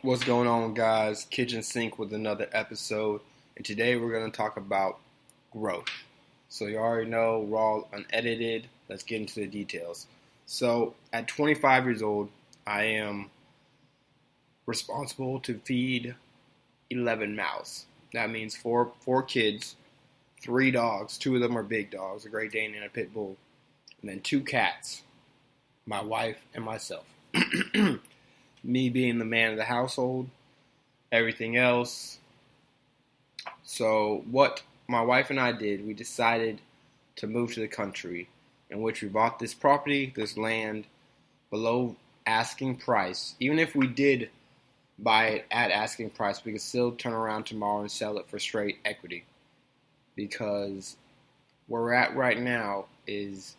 What's going on, guys? Kitchen Sink with another episode, and today we're going to talk about growth. So, you already know, raw, unedited. Let's get into the details. So, at 25 years old, I am responsible to feed 11 mouths. That means four kids, three dogs. Two of them are big dogs, a Great Dane and a Pit Bull, and then two cats, my wife and myself. Me being the man of the household, everything else. So what my wife and I did, we decided to move to the country, in which we bought this property, this land, below asking price. Even if we did buy it at asking price, we could still turn around tomorrow and sell it for straight equity. Because where we're at right now is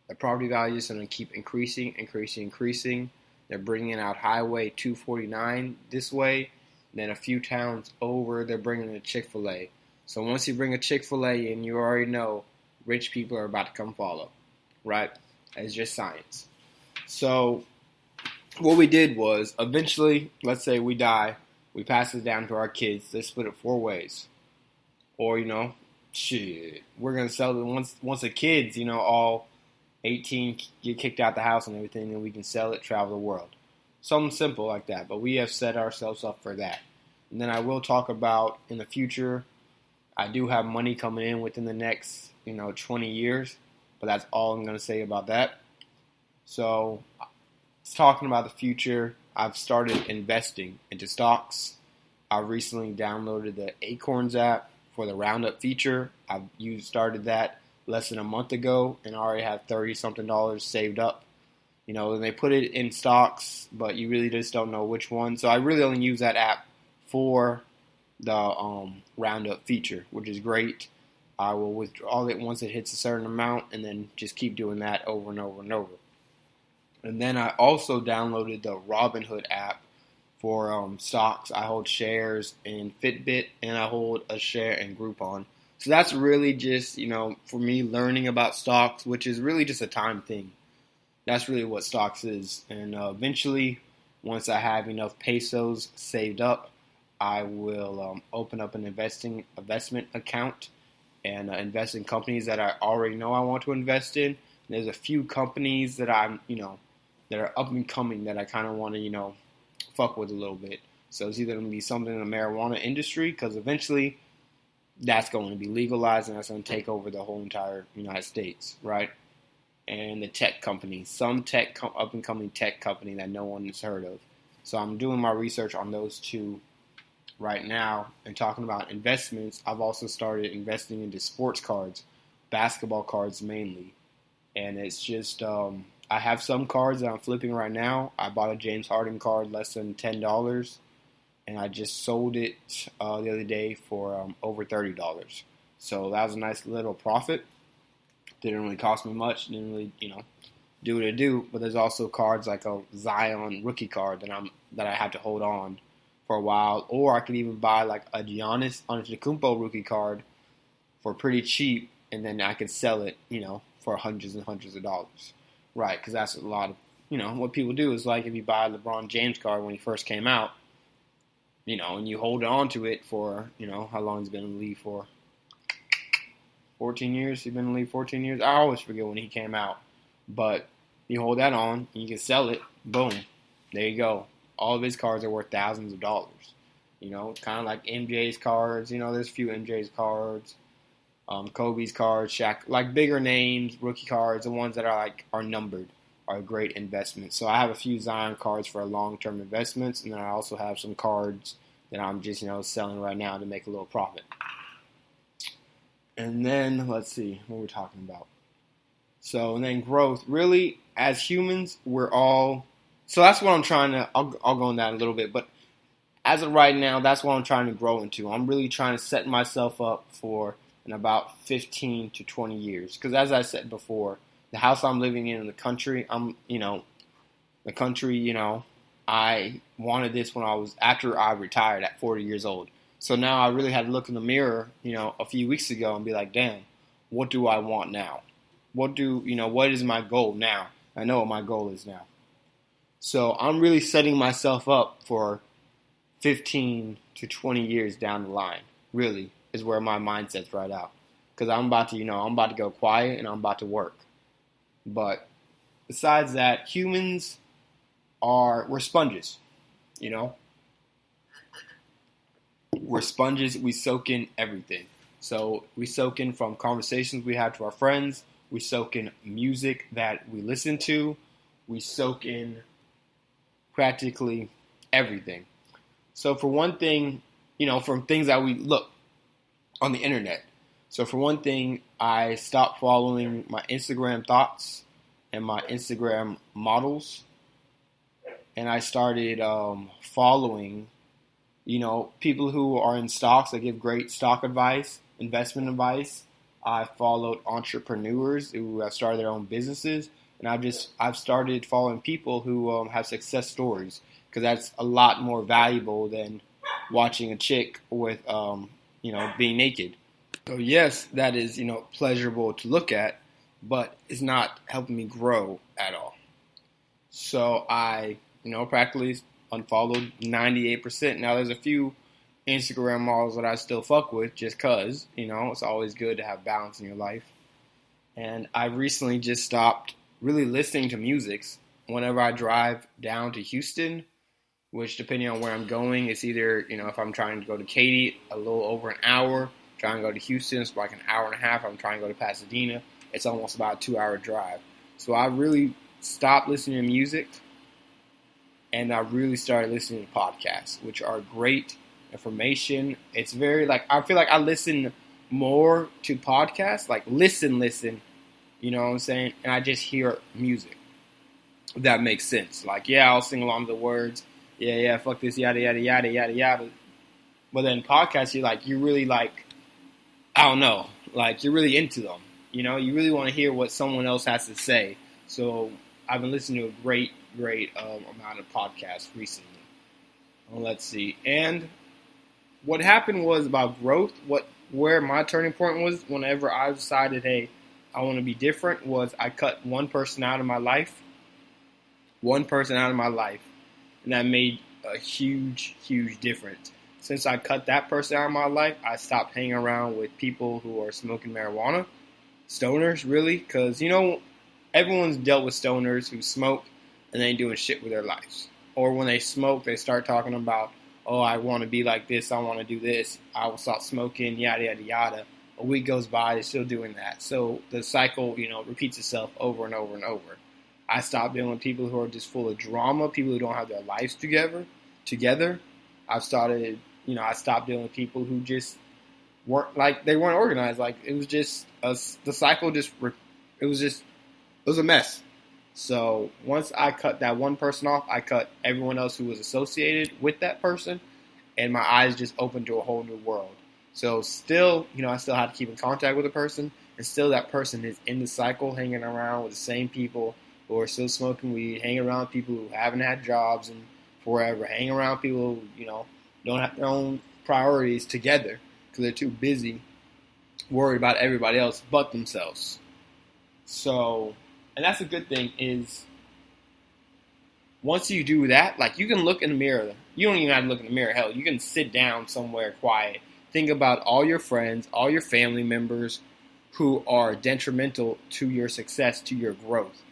the property value is going to keep increasing. They're bringing out Highway 249 this way. Then a few towns over, they're bringing a Chick-fil-A. So once you bring a Chick-fil-A in, you already know rich people are about to come follow, right? It's just science. So what we did was, eventually, let's say we die, we pass it down to our kids. They split it four ways. Or, we're going to sell it once the kids, all 18 get kicked out the house and everything, and we can sell it, travel the world. Something simple like that, but we have set ourselves up for that. And then I will talk about, in the future, I do have money coming in within the next, 20 years, but that's all I'm going to say about that. So, talking about the future, I've started investing into stocks. I recently downloaded the Acorns app for the Roundup feature. I've started that less than a month ago, and I already have $30-something saved up. And they put it in stocks, but you really just don't know which one. So I really only use that app for the Roundup feature, which is great. I will withdraw it once it hits a certain amount, and then just keep doing that over and over and over. And then I also downloaded the Robinhood app for stocks. I hold shares in Fitbit, and I hold a share in Groupon. So that's really just, for me, learning about stocks, which is really just a time thing. That's really what stocks is. And eventually, once I have enough pesos saved up, I will open up an investment account and invest in companies that I already know I want to invest in. And there's a few companies that I'm, that are up and coming that I kind of want to, fuck with a little bit. So it's either going to be something in the marijuana industry, because eventually that's going to be legalized, and that's going to take over the whole entire United States, right? And the tech companies, some up-and-coming tech company that no one has heard of. So I'm doing my research on those two right now. And talking about investments, I've also started investing into sports cards, basketball cards mainly. And it's just, I have some cards that I'm flipping right now. I bought a James Harden card less than $10. And I just sold it the other day for over $30. So that was a nice little profit. Didn't really cost me much. Didn't really, do what it do. But there's also cards like a Zion rookie card that I have to hold on for a while. Or I could even buy like a Giannis Antetokounmpo rookie card for pretty cheap, and then I could sell it, for hundreds and hundreds of dollars. Right? Because that's a lot of, what people do is like if you buy a LeBron James card when he first came out, and you hold on to it for, how long he's been in the league for? 14 years? He's been in the league 14 years? I always forget when he came out. But you hold that on, and you can sell it. Boom. There you go. All of his cards are worth thousands of dollars. Kind of like MJ's cards. There's a few MJ's cards. Kobe's cards, Shaq. Like bigger names, rookie cards, the ones that are numbered, are a great investment. So I have a few Zion cards for long-term investments, and then I also have some cards that I'm just, selling right now to make a little profit. And then, let's see, what we're talking about. So, and then growth. Really, as humans, we're all... So that's what I'm trying to... I'll go on that a little bit, but as of right now, that's what I'm trying to grow into. I'm really trying to set myself up for in about 15 to 20 years. Because as I said before, the house I'm living in the country, I wanted this after I retired at 40 years old. So now I really had to look in the mirror, a few weeks ago and be like, damn, what do I want now? What is my goal now? I know what my goal is now. So I'm really setting myself up for 15 to 20 years down the line, really, is where my mindset's right out. Because I'm about to, I'm about to go quiet and I'm about to work. But besides that, we're sponges, you know? We're sponges, we soak in everything. So we soak in from conversations we have to our friends, we soak in music that we listen to, we soak in practically everything. So for one thing, from things that we look on the internet. So for one thing, I stopped following my Instagram thoughts and my Instagram models. And I started following, people who are in stocks that give great stock advice, investment advice. I followed entrepreneurs who have started their own businesses. And I've started following people who have success stories, because that's a lot more valuable than watching a chick with, being naked. So yes, that is, pleasurable to look at, but it's not helping me grow at all. So I, practically unfollowed 98%. Now there's a few Instagram models that I still fuck with just cause, it's always good to have balance in your life. And I recently just stopped really listening to music. Whenever I drive down to Houston, which depending on where I'm going, it's either, if I'm trying to go to Katy, a little over an hour. Trying to go to Houston, it's like an hour and a half. I'm trying to go to Pasadena, it's almost about a 2-hour drive. So I really stopped listening to music, and I really started listening to podcasts, which are great information. It's very, I feel like I listen more to podcasts, listen, you know what I'm saying? And I just hear music. If that makes sense. I'll sing along to the words. Yeah, fuck this, yada, yada, yada, yada, yada. But then podcasts, you're really I don't know, you're really into them. You really want to hear what someone else has to say. So I've been listening to a great amount of podcasts recently. Let's see. And what happened was about growth, where my turning point was whenever I decided, hey, I want to be different, was I cut one person out of my life. And that made a huge, huge difference. Since I cut that person out of my life, I stopped hanging around with people who are smoking marijuana. Stoners, really. Because, everyone's dealt with stoners who smoke and they ain't doing shit with their lives. Or when they smoke, they start talking about, oh, I want to be like this, I want to do this, I will stop smoking, yada, yada, yada. A week goes by, they're still doing that. So the cycle, repeats itself over and over and over. I stopped dealing with people who are just full of drama, people who don't have their lives together. I stopped dealing with people who just weren't, they weren't organized. It was just, the cycle it was a mess. So once I cut that one person off, I cut everyone else who was associated with that person, and my eyes just opened to a whole new world. So still, I still have to keep in contact with the person, and still that person is in the cycle, hanging around with the same people who are still smoking weed, hanging around people who haven't had jobs in forever, hanging around people who, don't have their own priorities together because they're too busy worried about everybody else but themselves. So, and that's a good thing is once you do that, you can look in the mirror. You don't even have to look in the mirror. Hell, you can sit down somewhere quiet. Think about all your friends, all your family members who are detrimental to your success, to your growth.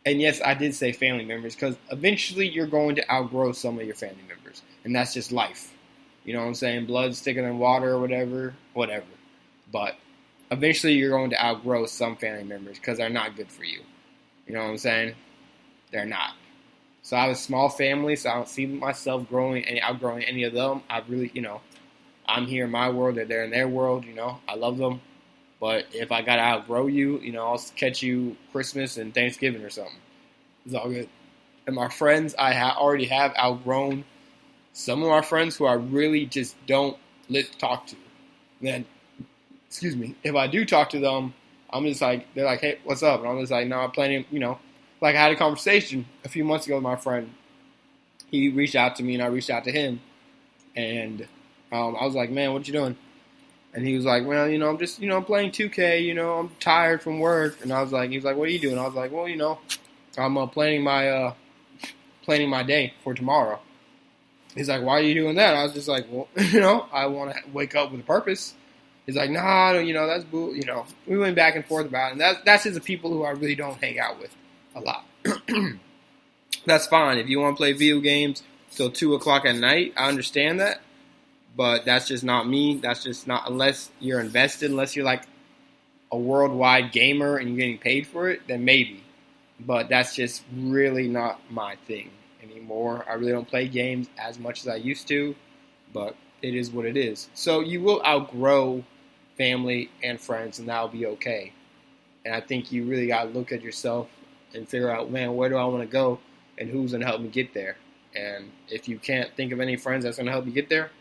And yes, I did say family members because eventually you're going to outgrow some of your family members. And that's just life. You know what I'm saying? Blood's thicker than water or whatever. But eventually you're going to outgrow some family members because they're not good for you. You know what I'm saying? They're not. So I have a small family, so I don't see myself outgrowing any of them. I really, I'm here in my world, they're in their world, I love them. But if I gotta outgrow you, I'll catch you Christmas and Thanksgiving or something. It's all good. And my friends, I already have outgrown some of my friends who I really just don't talk to. Then, if I do talk to them, I'm just they're like, hey, what's up? And I'm just no, I'm planning, I had a conversation a few months ago with my friend. He reached out to me and I reached out to him. And I was like, man, what you doing? And he was like, well, I'm just, playing 2K, I'm tired from work. And he was like, what are you doing? I was like, well, I'm planning my planning my day for tomorrow. He's like, why are you doing that? I was just like, well, I want to wake up with a purpose. He's like, nah, that's bull. We went back and forth about it. And that's just the people who I really don't hang out with a lot. That's fine. If you want to play video games till 2 o'clock at night, I understand that. But that's just not me. That's just not, unless you're invested, unless you're like a worldwide gamer and you're getting paid for it, then maybe. But that's just really not my thing anymore. I really don't play games as much as I used to, but it is what it is. So you will outgrow family and friends, and that'll be okay. And I think you really got to look at yourself and figure out, man, where do I want to go and who's going to help me get there? And if you can't think of any friends that's going to help you get there,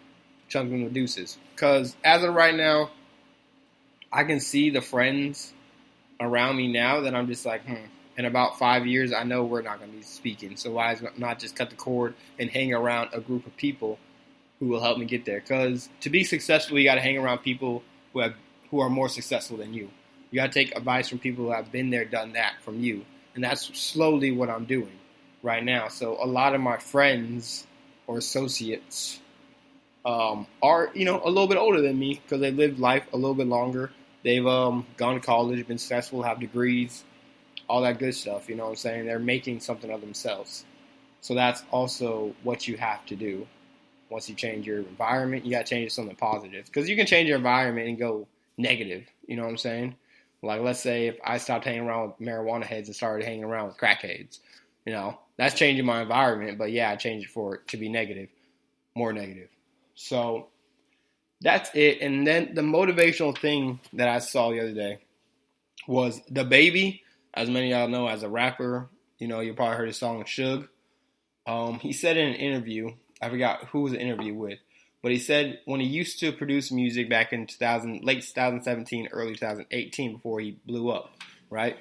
chunk them the deuces. Because as of right now, I can see the friends around me now that I'm just like, in about 5 years, I know we're not going to be speaking. So why not just cut the cord and hang around a group of people who will help me get there? Because to be successful, you got to hang around people who are more successful than you. You got to take advice from people who have been there, done that from you. And that's slowly what I'm doing right now. So a lot of my friends or associates are, a little bit older than me because they lived life a little bit longer. They've gone to college, been successful, have degrees, all that good stuff, you know what I'm saying? They're making something of themselves. So that's also what you have to do. Once you change your environment, you got to change it to something positive. Because you can change your environment and go negative, you know what I'm saying? Like, let's say if I stopped hanging around with marijuana heads and started hanging around with crackheads, that's changing my environment. But yeah, I changed it for it to be negative, more negative. So that's it. And then the motivational thing that I saw the other day was DaBaby. As many of y'all know, as a rapper, you probably heard his song Suge. He said in an interview, I forgot who was the interview with, but he said when he used to produce music back in late 2017, early 2018, before he blew up, right?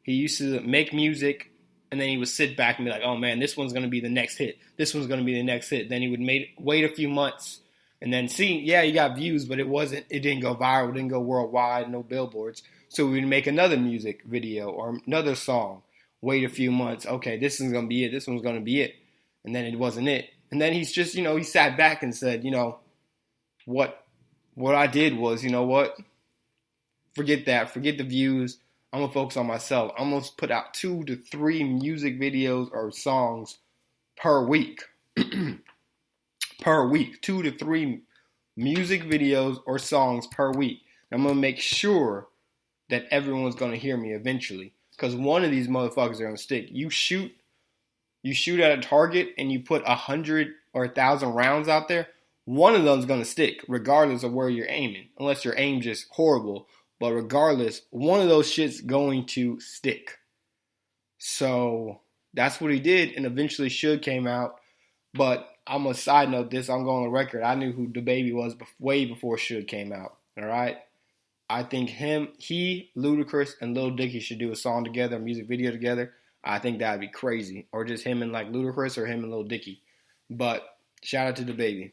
He used to make music, and then he would sit back and be like, oh man, this one's going to be the next hit. This one's going to be the next hit. Then he would wait a few months, and then see, yeah, he got views, but it didn't go viral, it didn't go worldwide, no billboards. So we would make another music video or another song, wait a few months. Okay, this is going to be it. This one's going to be it. And then it wasn't it. And then he's just, he sat back and said, what I did was, forget that. Forget the views. I'm going to focus on myself. I'm going to put out 2 to 3 music videos or songs per week. Per week. 2 to 3 music videos or songs per week. I'm going to make sure that everyone's going to hear me eventually. Because one of these motherfuckers are going to stick. You shoot at a target and you put 100 or 1,000 rounds out there, one of them's going to stick, regardless of where you're aiming. Unless your aim just horrible. But regardless, one of those shit's going to stick. So that's what he did, and eventually Suge came out. But I'm going to side note this. I'm going on the record. I knew who DaBaby was way before Suge came out. All right? I think he, Ludacris, and Lil Dicky should do a song together, a music video together. I think that'd be crazy. Or just him and like Ludacris or him and Lil Dicky. But shout out to DaBaby.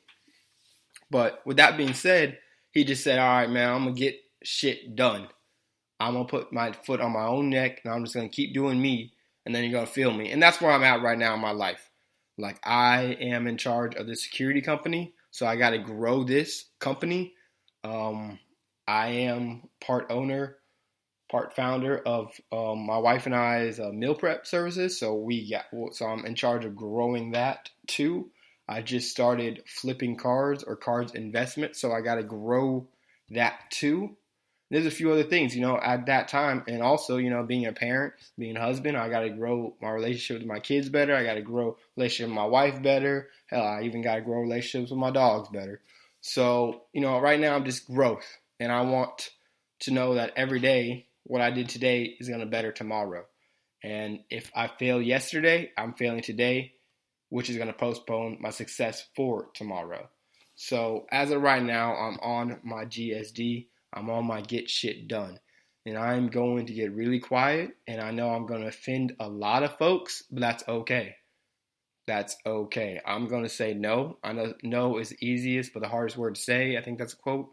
But with that being said, he just said, all right, man, I'm going to get shit done. I'm going to put my foot on my own neck, and I'm just going to keep doing me, and then you're going to feel me. And that's where I'm at right now in my life. Like, I am in charge of the security company, so I got to grow this company. I am part owner, part founder of my wife and I's meal prep services. So I'm in charge of growing that too. I just started flipping cards or cards investment, so I got to grow that too. There's a few other things, at that time, and also, being a parent, being a husband, I got to grow my relationship with my kids better. I got to grow relationship with my wife better. Hell, I even got to grow relationships with my dogs better. So, right now I'm just growth. And I want to know that every day, what I did today is going to better tomorrow. And if I failed yesterday, I'm failing today, which is going to postpone my success for tomorrow. So as of right now, I'm on my GSD. I'm on my get shit done. And I'm going to get really quiet. And I know I'm going to offend a lot of folks, but that's okay. That's okay. I'm going to say no. I know no is the easiest, but the hardest word to say. I think that's a quote.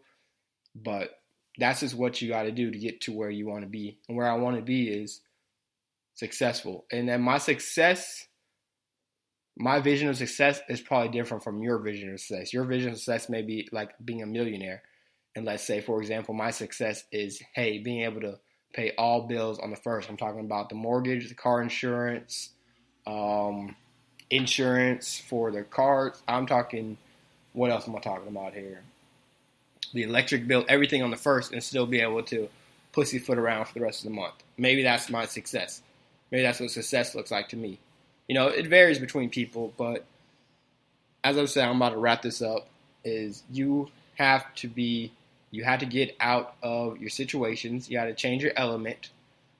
But that's just what you got to do to get to where you want to be. And where I want to be is successful. And then my success My vision of success is probably different from your vision of success. Your vision of success may be like being a millionaire. And let's say, for example, my success is, hey, being able to pay all bills on the first. I'm talking about the mortgage, the car insurance, um, insurance for the cars. I'm talking, what else am I talking about here? The electric bill, everything on the first, and still be able to pussyfoot around for the rest of the month. Maybe that's my success. Maybe that's what success looks like to me. It varies between people, but as I said, I'm about to wrap this up, is you have to get out of your situations, you got to change your element,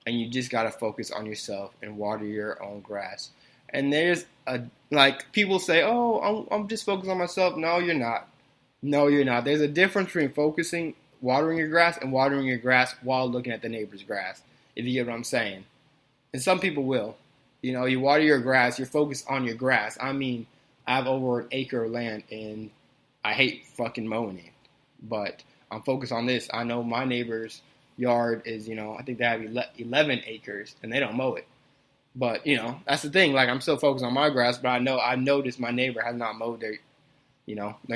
and you just got to focus on yourself and water your own grass. And like people say, oh, I'm just focused on myself. No, you're not. No, you're not. There's a difference between watering your grass and watering your grass while looking at the neighbor's grass, if you get what I'm saying. And some people will. You water your grass, you're focused on your grass. I mean, I have over an acre of land, and I hate fucking mowing it. But I'm focused on this. I know my neighbor's yard is, I think they have 11 acres, and they don't mow it. But, that's the thing. Like, I'm still focused on my grass, but I noticed my neighbor has not mowed their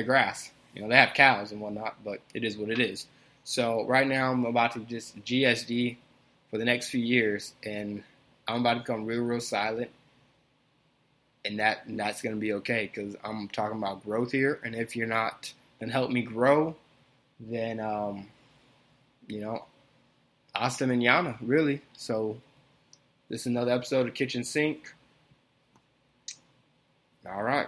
grass. They have cows and whatnot, but it is what it is. So right now I'm about to just GSD for the next few years, and I'm about to become real, real silent. And that's going to be okay, because I'm talking about growth here. And if you're not going to help me grow, then, hasta mañana, really. So this is another episode of Kitchen Sink. All right.